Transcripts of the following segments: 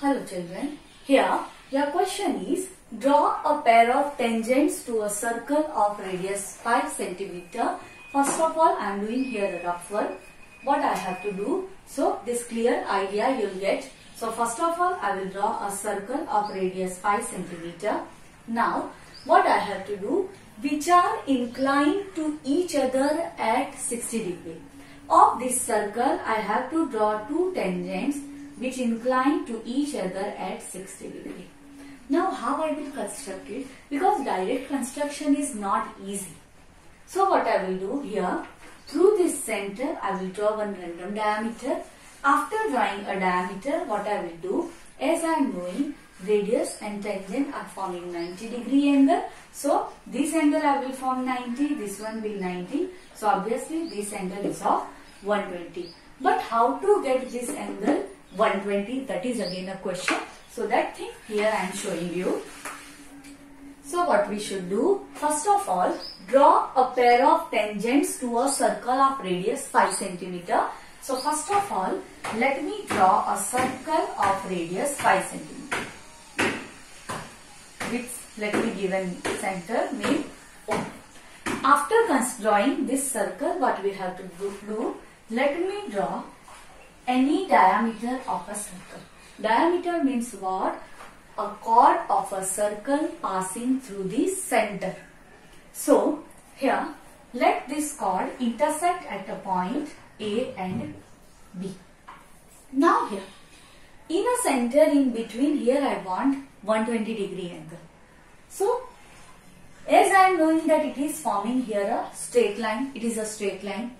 Hello children, here your question is draw a pair of tangents to a circle of radius 5 centimeter. First of all I am doing here a rough work. What I have to do, so this clear idea you will get. So first of all I will draw a circle of radius 5 centimeter. Now what I have to do, which are inclined to each other at 60 degree. Of this circle I have to draw two tangents which incline to each other at 60 degree. Now how I will construct it? Because direct construction is not easy. So what I will do here, through this center I will draw one random diameter. After drawing a diameter, what I will do, as I am knowing radius and tangent are forming 90 degree angle. So this angle I will form 90, this one will 90. So obviously this angle is of 120. But how to get this angle 120, that is again a question. So that thing here I am showing you. So what we should do, first of all draw a pair of tangents to a circle of radius 5 centimeter. So first of all let me draw a circle of radius 5 centimeter. With let me give a center name O. After drawing this circle, what we have to do, let me draw any diameter of a circle. Diameter means what? A chord of a circle passing through the center. So here let this chord intersect at a point A and B. Now here in a center in between, here I want 120 degree angle. So as I am knowing that it is forming here a straight line, it is a straight line.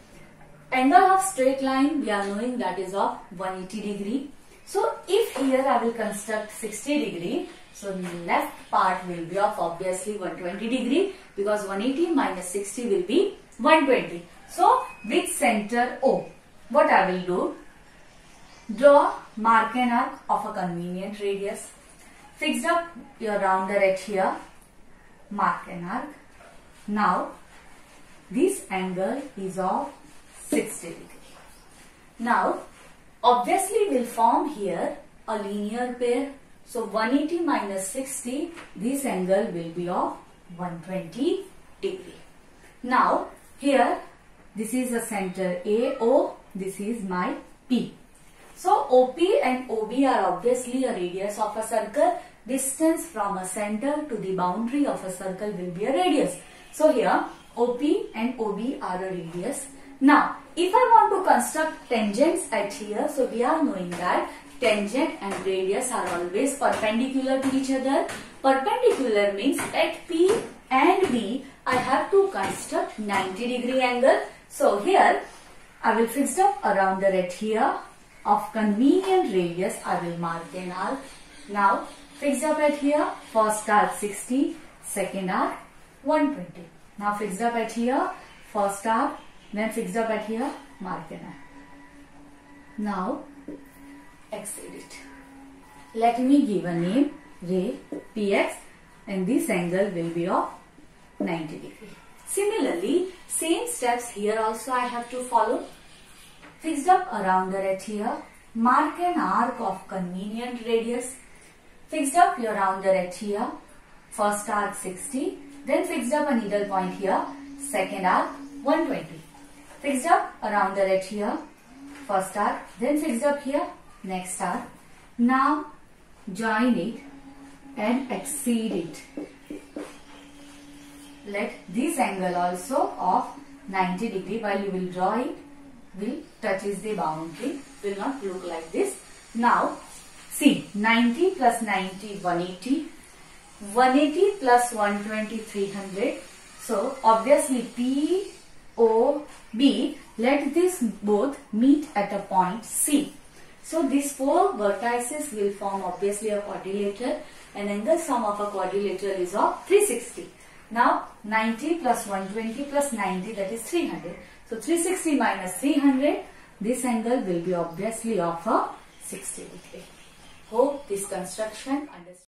Angle of straight line we are knowing that is of 180 degree. So if here I will construct 60 degree, so left part will be of obviously 120 degree, because 180 minus 60 will be 120. So with center O, what I will do, draw mark an arc of a convenient radius. Fix up your rounder at here, mark an arc. Now this angle is of 60 degree. Now obviously will form here a linear pair. So 180 minus 60, this angle will be of 120 degree. Now here this is the center AO, this is my P. So OP and OB are obviously a radius of a circle. Distance from a center to the boundary of a circle will be a radius. So here OP and OB are a radius. Now if I want to construct tangents at here, so we are knowing that tangent and radius are always perpendicular to each other. Perpendicular means at P and B I have to construct 90 degree angle. So here I will fix up a rounder at here. Of convenient radius I will mark an arc. Now fix up at here, first arc 60, second arc 120. Now fix up at here, first arc, then fix up at here, mark an arc. Now extend it. Let me give a name ray PX, and this angle will be of 90 degree. Similarly, same steps here also I have to follow. Fix up a rounder at here, mark an arc of convenient radius. Fix up your rounder at here, first arc 60, then fix up a needle point here, second arc 120. Fix up a rounder at here, first arc, then fix up here, next arc. Now join it and exceed it. Let this angle also of 90 degree, while you will draw it, will touches the boundary, will not look like this. Now see, 90 plus 90 180, 180 plus 120 300. So obviously P O B, let this both meet at a point C. So these four vertices will form obviously a quadrilateral, and angle sum of a quadrilateral is of 360. Now 90 plus 120 plus 90, that is 300. So 360 minus 300, this angle will be obviously of a 60 degree. Hope this construction understood.